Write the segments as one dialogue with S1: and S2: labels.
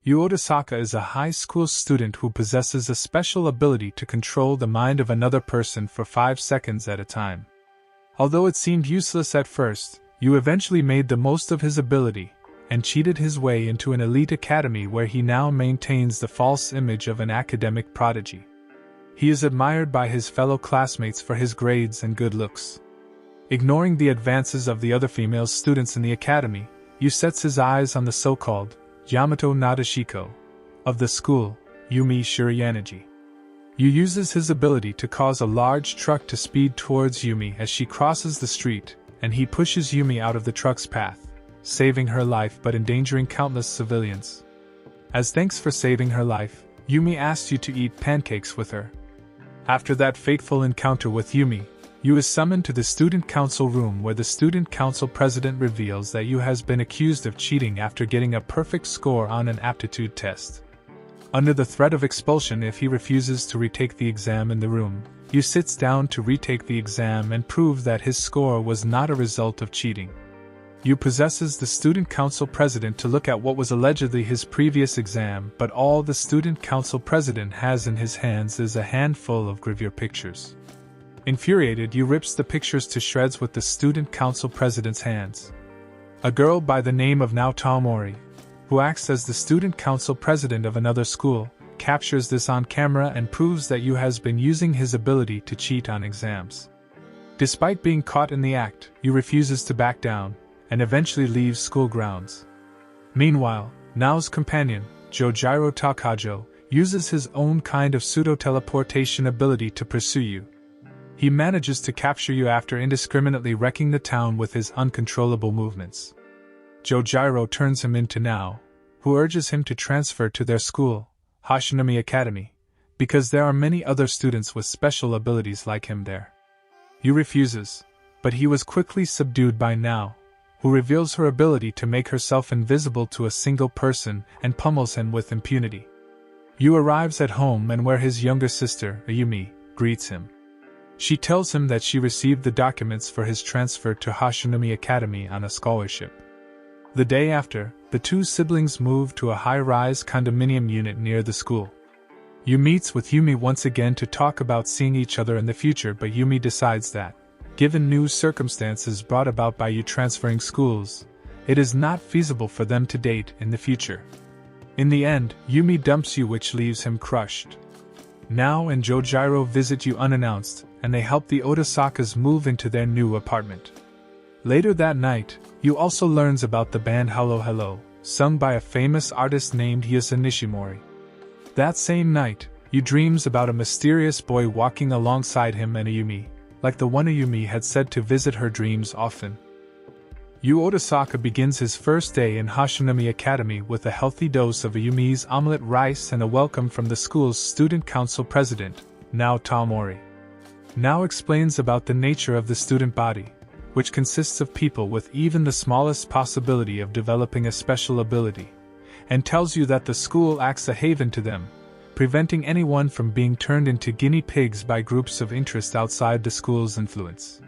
S1: Yu Otasaka is a high school student who possesses a special ability to control the mind of another person for 5 seconds at a time. Although it seemed useless at first, Yu eventually made the most of his ability, and cheated his way into an elite academy where he now maintains the false image of an academic prodigy. He is admired by his fellow classmates for his grades and good looks. Ignoring the advances of the other female students in the academy, Yu sets his eyes on the so-called Yamato Nadeshiko of the school, Yumi Shirayanaji. Yu uses his ability to cause a large truck to speed towards Yumi as she crosses the street, and he pushes Yumi out of the truck's path, saving her life but endangering countless civilians. As thanks for saving her life, Yumi asks you to eat pancakes with her. After that fateful encounter with Yumi, Yu is summoned to the student council room where the student council president reveals that Yu has been accused of cheating after getting a perfect score on an aptitude test. Under the threat of expulsion if he refuses to retake the exam in the room, Yu sits down to retake the exam and prove that his score was not a result of cheating. Yu possesses the student council president to look at what was allegedly his previous exam, but all the student council president has in his hands is a handful of gravure pictures. Infuriated, Yu rips the pictures to shreds with the student council president's hands. A girl by the name of Naoto Mori, who acts as the student council president of another school, captures this on camera and proves that Yu has been using his ability to cheat on exams. Despite being caught in the act, Yu refuses to back down, and eventually leaves school grounds. Meanwhile, Nao's companion, Jojiro Takajo, uses his own kind of pseudo-teleportation ability to pursue Yu. He manages to capture Yu after indiscriminately wrecking the town with his uncontrollable movements. Jojiro turns him into Nao, who urges him to transfer to their school, Hashinami Academy, because there are many other students with special abilities like him there. Yu refuses, but he was quickly subdued by Nao, who reveals her ability to make herself invisible to a single person and pummels him with impunity. Yu arrives at home and where his younger sister, Ayumi, greets him. She tells him that she received the documents for his transfer to Hashinami Academy on a scholarship. The day after, the two siblings move to a high-rise condominium unit near the school. Yu meets with Yumi once again to talk about seeing each other in the future, but Yumi decides that, given new circumstances brought about by Yu transferring schools, it is not feasible for them to date in the future. In the end, Yumi dumps Yu, which leaves him crushed. Nao and Jojiro visit Yu unannounced, and they help the Otasakas move into their new apartment. Later that night, Yu also learns about the band Hello Hello, sung by a famous artist named Yusa Nishimori. That same night, Yu dreams about a mysterious boy walking alongside him and Ayumi, like the one Ayumi had said to visit her dreams often. Yu Otasaka begins his first day in Hashinami Academy with a healthy dose of Ayumi's omelette rice and a welcome from the school's student council president, Naoto Mori. Nao explains about the nature of the student body, which consists of people with even the smallest possibility of developing a special ability, and tells you that the school acts a haven to them, preventing anyone from being turned into guinea pigs by groups of interest outside the school's influence.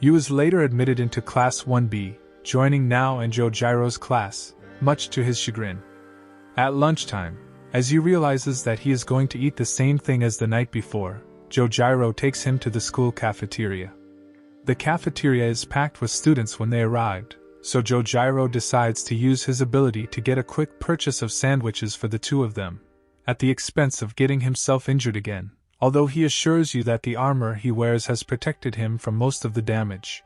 S1: Yu is later admitted into Class 1B, joining Nao and Jojiro's class, much to his chagrin. At lunchtime, as Yu realizes that he is going to eat the same thing as the night before, Jojiro takes him to the school cafeteria. The cafeteria is packed with students when they arrived, so Jojiro decides to use his ability to get a quick purchase of sandwiches for the two of them, at the expense of getting himself injured again, although he assures you that the armor he wears has protected him from most of the damage.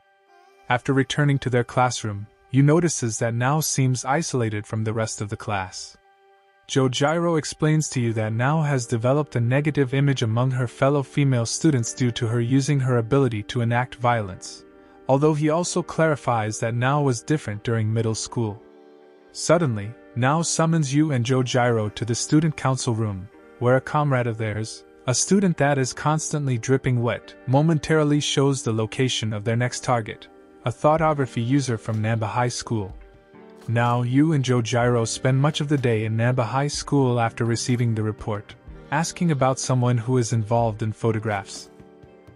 S1: After returning to their classroom, Yu notices that Nao seems isolated from the rest of the class. Jojiro explains to you that Nao has developed a negative image among her fellow female students due to her using her ability to enact violence, although he also clarifies that Nao was different during middle school. Suddenly, Nao summons Yu and Jojiro to the student council room, where a comrade of theirs, a student that is constantly dripping wet, momentarily shows the location of their next target, a thoughtography user from Namba High School. Now Yu and Jojiro spend much of the day in Namba High School after receiving the report, asking about someone who is involved in photographs.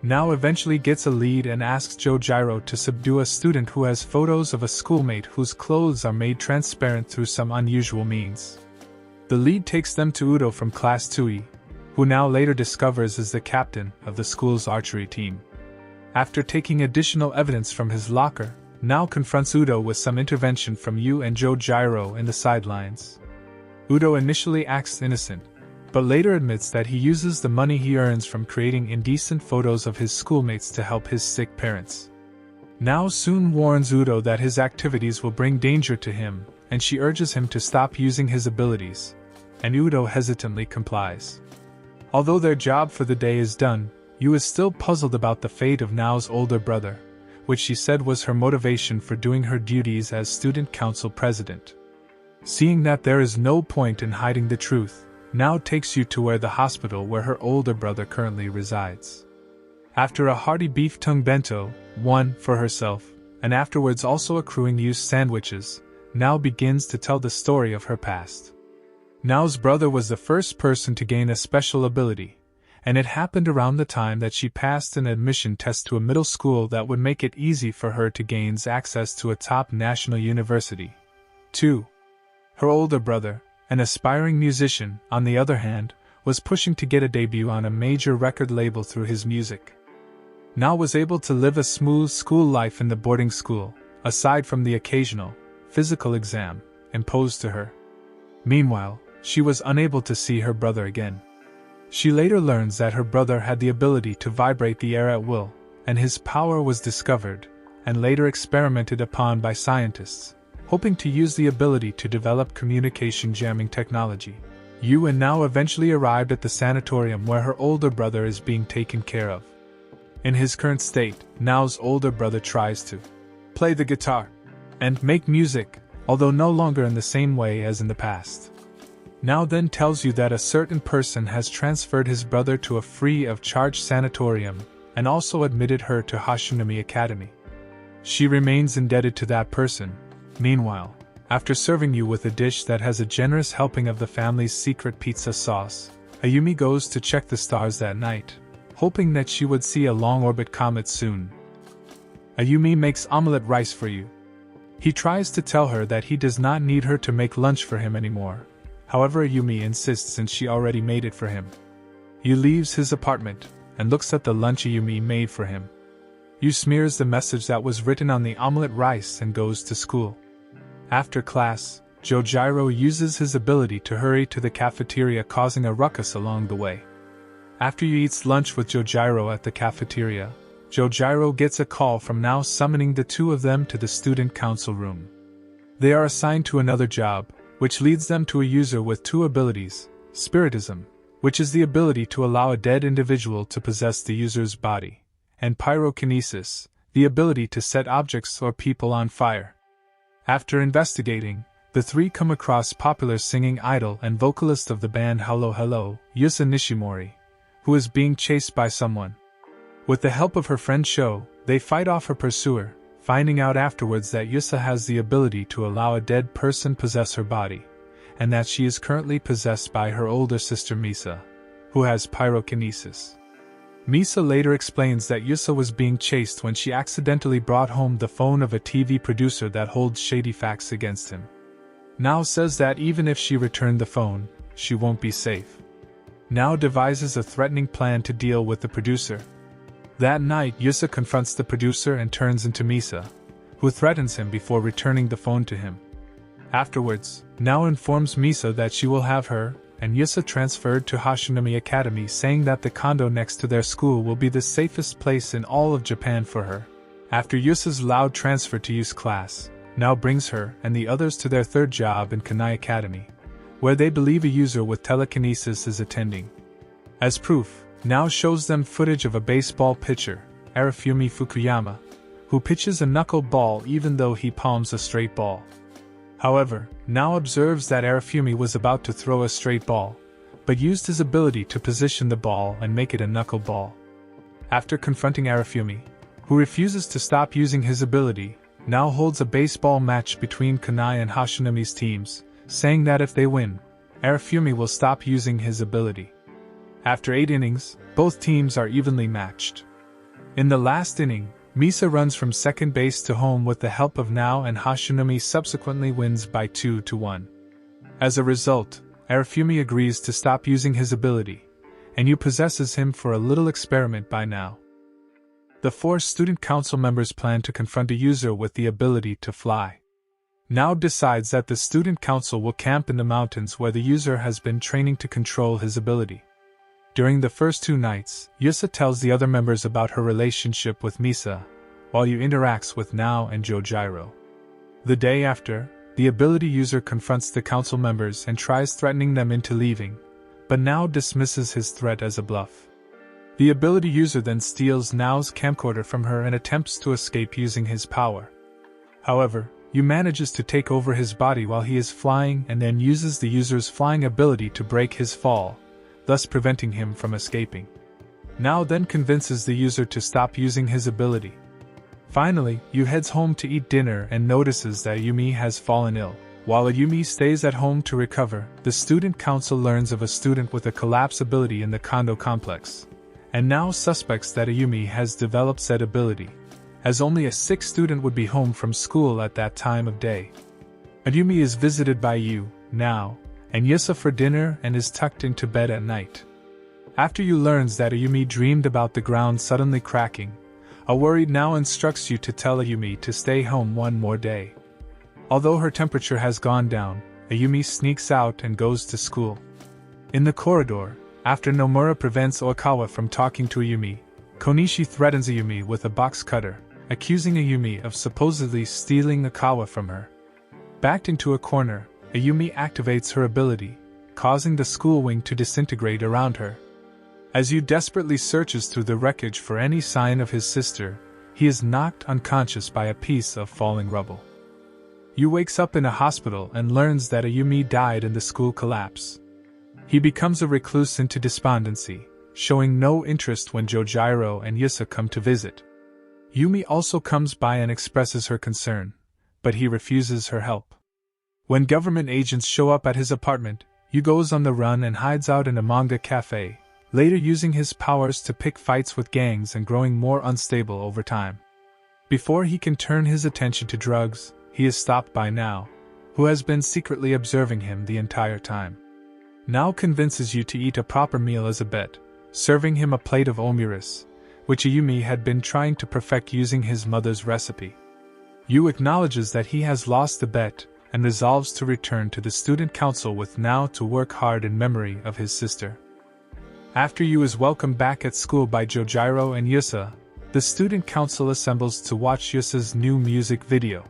S1: Nao eventually gets a lead and asks Jojiro to subdue a student who has photos of a schoolmate whose clothes are made transparent through some unusual means. The lead takes them to Udo from Class 2E, who now later discovers is the captain of the school's archery team. After taking additional evidence from his locker, Now confronts Udo with some intervention from Yu and Jojiro in the sidelines. Udo initially acts innocent, but later admits that he uses the money he earns from creating indecent photos of his schoolmates to help his sick parents. Now soon warns Udo that his activities will bring danger to him, and she urges him to stop using his abilities, and Udo hesitantly complies. Although their job for the day is done, Yu is still puzzled about the fate of Nao's older brother, which she said was her motivation for doing her duties as student council president. Seeing that there is no point in hiding the truth, Nao takes Yu to the hospital where her older brother currently resides. After a hearty beef tongue bento, one for herself, and afterwards also accruing Yu's sandwiches, Nao begins to tell the story of her past. Nao's brother was the first person to gain a special ability, and it happened around the time that she passed an admission test to a middle school that would make it easy for her to gain access to a top national university. 2. Her older brother, an aspiring musician, on the other hand, was pushing to get a debut on a major record label through his music. Nao was able to live a smooth school life in the boarding school, aside from the occasional physical exam imposed to her. Meanwhile, she was unable to see her brother again. She later learns that her brother had the ability to vibrate the air at will, and his power was discovered, and later experimented upon by scientists, hoping to use the ability to develop communication jamming technology. Yu and Nao eventually arrived at the sanatorium where her older brother is being taken care of. In his current state, Nao's older brother tries to play the guitar and make music, although no longer in the same way as in the past. Nao then tells you that a certain person has transferred his brother to a free-of-charge sanatorium and also admitted her to Hashunami Academy. She remains indebted to that person. Meanwhile, after serving you with a dish that has a generous helping of the family's secret pizza sauce, Ayumi goes to check the stars that night, hoping that she would see a long-orbit comet soon. Ayumi makes omelette rice for you. He tries to tell her that he does not need her to make lunch for him anymore. However, Ayumi insists since she already made it for him. Yu leaves his apartment and looks at the lunch Ayumi made for him. Yu smears the message that was written on the omelette rice and goes to school. After class, Jojiro uses his ability to hurry to the cafeteria, causing a ruckus along the way. After Yu eats lunch with Jojiro at the cafeteria, Jojiro gets a call from Nao summoning the two of them to the student council room. They are assigned to another job, which leads them to a user with two abilities: Spiritism, which is the ability to allow a dead individual to possess the user's body, and Pyrokinesis, the ability to set objects or people on fire. After investigating, the three come across popular singing idol and vocalist of the band Hello Hello, Yusa Nishimori, who is being chased by someone. With the help of her friend Sho, they fight off her pursuer, finding out afterwards that Yusa has the ability to allow a dead person possess her body, and that she is currently possessed by her older sister Misa, who has pyrokinesis. Misa later explains that Yusa was being chased when she accidentally brought home the phone of a TV producer that holds shady facts against him. Nao says that even if she returned the phone, she won't be safe. Nao devises a threatening plan to deal with the producer. That night, Yusa confronts the producer and turns into Misa, who threatens him before returning the phone to him. Afterwards, Nao informs Misa that she will have her and Yusa transferred to Hashunami Academy, saying that the condo next to their school will be the safest place in all of Japan for her. After Yusa's loud transfer to Yu's class, Nao brings her and the others to their third job in Kanai Academy, where they believe a user with telekinesis is attending. As proof, Nao shows them footage of a baseball pitcher, Arifumi Fukuyama, who pitches a knuckle ball even though he palms a straight ball. However, Nao observes that Arifumi was about to throw a straight ball, but used his ability to position the ball and make it a knuckle ball. After confronting Arifumi, who refuses to stop using his ability, Nao holds a baseball match between Kanai and Hashunami's teams, saying that if they win, Arifumi will stop using his ability. After 8 innings, both teams are evenly matched. In the last inning, Misa runs from second base to home with the help of Nao, and Hashunami subsequently wins by 2-1. As a result, Arifumi agrees to stop using his ability, and Yu possesses him for a little experiment by now. The 4 student council members plan to confront a user with the ability to fly. Now decides that the student council will camp in the mountains where the user has been training to control his ability. During the first 2 nights, Yusa tells the other members about her relationship with Misa, while Yu interacts with Nao and Jojiro. The day after, the ability user confronts the council members and tries threatening them into leaving, but Nao dismisses his threat as a bluff. The ability user then steals Nao's camcorder from her and attempts to escape using his power. However, Yu manages to take over his body while he is flying and then uses the user's flying ability to break his fall, thus preventing him from escaping. Nao then convinces the user to stop using his ability. Finally, Yu heads home to eat dinner and notices that Yumi has fallen ill. While Ayumi stays at home to recover, the student council learns of a student with a collapse ability in the condo complex, and now suspects that Ayumi has developed said ability, as only a sick student would be home from school at that time of day. Ayumi is visited by Yu, Nao, and Yusa for dinner and is tucked into bed at night. After Yu learns that Ayumi dreamed about the ground suddenly cracking, a worried Nao instructs Yu to tell Ayumi to stay home one more day. Although her temperature has gone down, Ayumi sneaks out and goes to school. In the corridor, after Nomura prevents Oikawa from talking to Ayumi, Konishi threatens Ayumi with a box cutter, accusing Ayumi of supposedly stealing Oikawa from her. Backed into a corner, Ayumi activates her ability, causing the school wing to disintegrate around her. As Yu desperately searches through the wreckage for any sign of his sister, he is knocked unconscious by a piece of falling rubble. Yu wakes up in a hospital and learns that Ayumi died in the school collapse. He becomes a recluse into despondency, showing no interest when Jojiro and Yusa come to visit. Yumi also comes by and expresses her concern, but he refuses her help. When government agents show up at his apartment, Yu goes on the run and hides out in a manga cafe, later using his powers to pick fights with gangs and growing more unstable over time. Before he can turn his attention to drugs, he is stopped by Nao, who has been secretly observing him the entire time. Nao convinces Yu to eat a proper meal as a bet, serving him a plate of omuris, which Ayumi had been trying to perfect using his mother's recipe. Yu acknowledges that he has lost the bet and resolves to return to the student council with Nao to work hard in memory of his sister. After Yu is welcomed back at school by Jojiro and Yusa, the student council assembles to watch Yusa's new music video.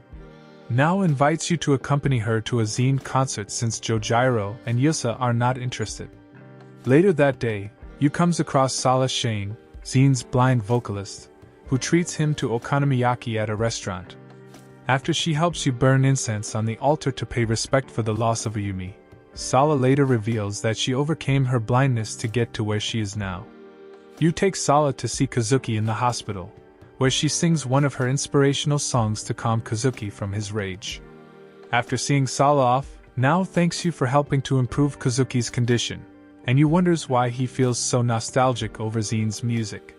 S1: Nao invites Yu to accompany her to a zine concert since Jojiro and Yusa are not interested. Later that day, Yu comes across Sala Shane, Zine's blind vocalist, who treats him to okonomiyaki at a restaurant. After she helps Yu burn incense on the altar to pay respect for the loss of Ayumi, Sala later reveals that she overcame her blindness to get to where she is now. Yu takes Sala to see Kazuki in the hospital, where she sings one of her inspirational songs to calm Kazuki from his rage. After seeing Sala off, Nao thanks Yu for helping to improve Kazuki's condition, and Yu wonders why he feels so nostalgic over Zine's music.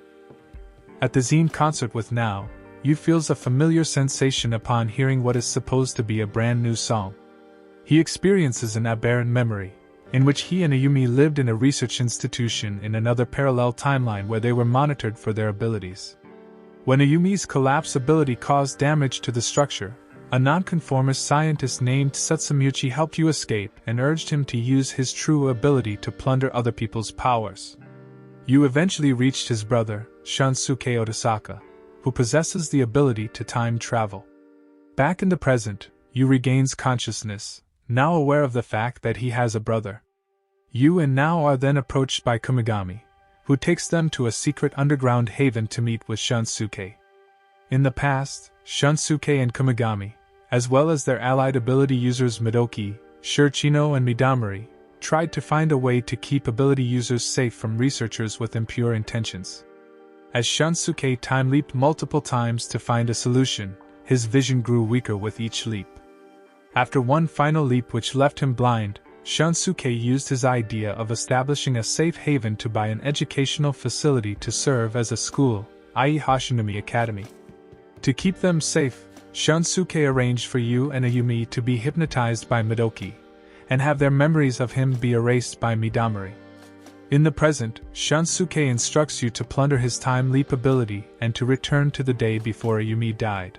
S1: At the Zine concert with Nao, Yu feels a familiar sensation upon hearing what is supposed to be a brand new song. He experiences an aberrant memory, in which he and Ayumi lived in a research institution in another parallel timeline where they were monitored for their abilities. When Ayumi's collapse ability caused damage to the structure, a nonconformist scientist named Satsumiuchi helped Yu escape and urged him to use his true ability to plunder other people's powers. Yu eventually reached his brother, Shunsuke Otasaka, who possesses the ability to time travel. Back in the present, Yu regains consciousness, now aware of the fact that he has a brother. Yu and Nao are then approached by Kumigami, who takes them to a secret underground haven to meet with Shunsuke. In the past, Shunsuke and Kumigami, as well as their allied ability users Midoki, Shurchino and Midamori, tried to find a way to keep ability users safe from researchers with impure intentions. As Shunsuke time-leaped multiple times to find a solution, his vision grew weaker with each leap. After one final leap which left him blind, Shunsuke used his idea of establishing a safe haven to buy an educational facility to serve as a school, i.e. Hashinomi Academy. To keep them safe, Shunsuke arranged for Yu and Ayumi to be hypnotized by Midoki, and have their memories of him be erased by Midamari. In the present, Shunsuke instructs you to plunder his time leap ability and to return to the day before Ayumi died.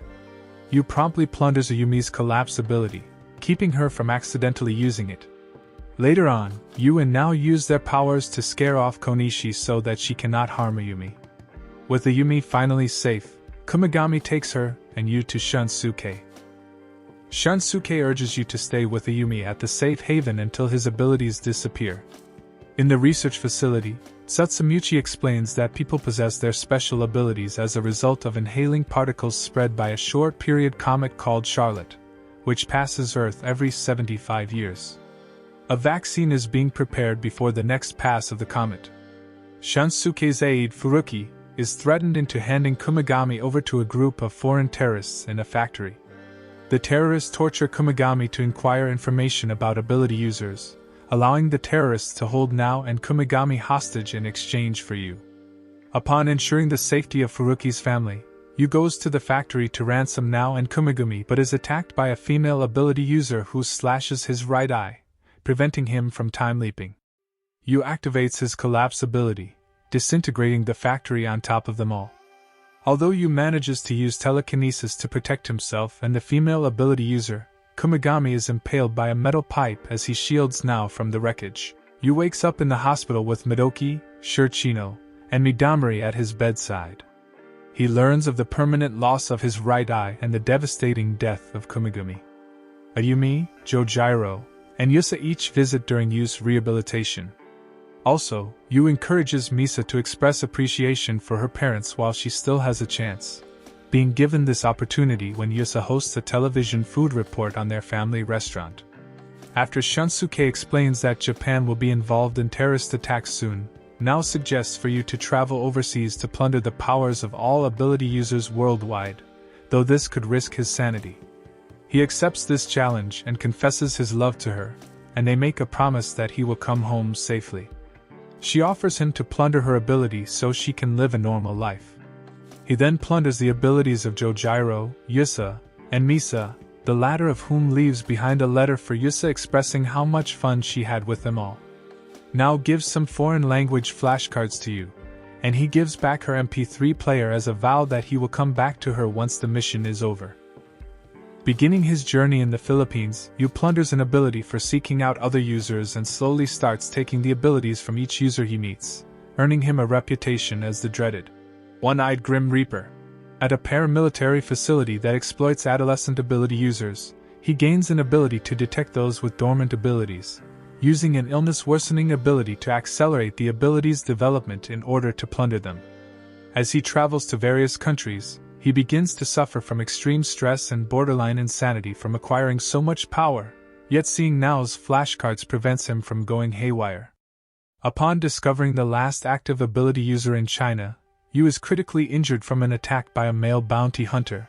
S1: You promptly plunders Ayumi's collapse ability, keeping her from accidentally using it. Later on, you and Now use their powers to scare off Konishi so that she cannot harm Ayumi. With Ayumi finally safe, Kumigami takes her and you to Shunsuke. Shunsuke urges you to stay with Ayumi at the safe haven until his abilities disappear. In the research facility, Tsutsumichi explains that people possess their special abilities as a result of inhaling particles spread by a short-period comet called Charlotte, which passes Earth every 75 years. A vaccine is being prepared before the next pass of the comet. Shunsuke's aide, Furuki, is threatened into handing Kumigami over to a group of foreign terrorists in a factory. The terrorists torture Kumigami to inquire information about ability users, allowing the terrorists to hold Now and Kumigami hostage in exchange for you. Upon ensuring the safety of Furuki's family, Yu goes to the factory to ransom Now and Kumigami but is attacked by a female ability user who slashes his right eye, preventing him from time leaping. Yu activates his collapse ability, disintegrating the factory on top of them all. Although Yu manages to use telekinesis to protect himself and the female ability user, Kumigami is impaled by a metal pipe as he shields Now from the wreckage. Yu wakes up in the hospital with Madoki, Shurchino, and Midamari at his bedside. He learns of the permanent loss of his right eye and the devastating death of Kumigami. Ayumi, Jojiro, and Yusa each visit during Yu's rehabilitation. Also, Yu encourages Misa to express appreciation for her parents while she still has a chance, being given this opportunity when Yusa hosts a television food report on their family restaurant. After Shunsuke explains that Japan will be involved in terrorist attacks soon, Now suggests for you to travel overseas to plunder the powers of all ability users worldwide, though this could risk his sanity. He accepts this challenge and confesses his love to her, and they make a promise that he will come home safely. She offers him to plunder her ability so she can live a normal life. He then plunders the abilities of Jojiro, Yusa, and Misa, the latter of whom leaves behind a letter for Yusa expressing how much fun she had with them all. Now gives some foreign language flashcards to you, and he gives back her MP3 player as a vow that he will come back to her once the mission is over. Beginning his journey in the Philippines, Yu plunders an ability for seeking out other users and slowly starts taking the abilities from each user he meets, earning him a reputation as the dreaded One-Eyed Grim Reaper. At a paramilitary facility that exploits adolescent ability users, he gains an ability to detect those with dormant abilities, using an illness-worsening ability to accelerate the ability's development in order to plunder them. As he travels to various countries, he begins to suffer from extreme stress and borderline insanity from acquiring so much power, yet seeing Nao's flashcards prevents him from going haywire. Upon discovering the last active ability user in China, Yu is critically injured from an attack by a male bounty hunter,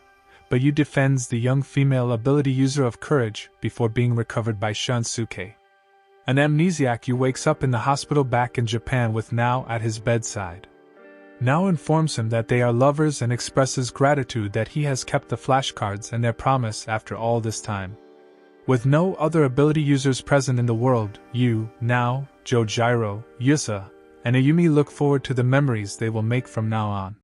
S1: but Yu defends the young female ability user of courage before being recovered by Shunsuke. An amnesiac, Yu wakes up in the hospital back in Japan with Nao at his bedside. Nao informs him that they are lovers and expresses gratitude that he has kept the flashcards and their promise after all this time. With no other ability users present in the world, Yu, Nao, Jojiro, Yusa, and Ayumi look forward to the memories they will make from now on.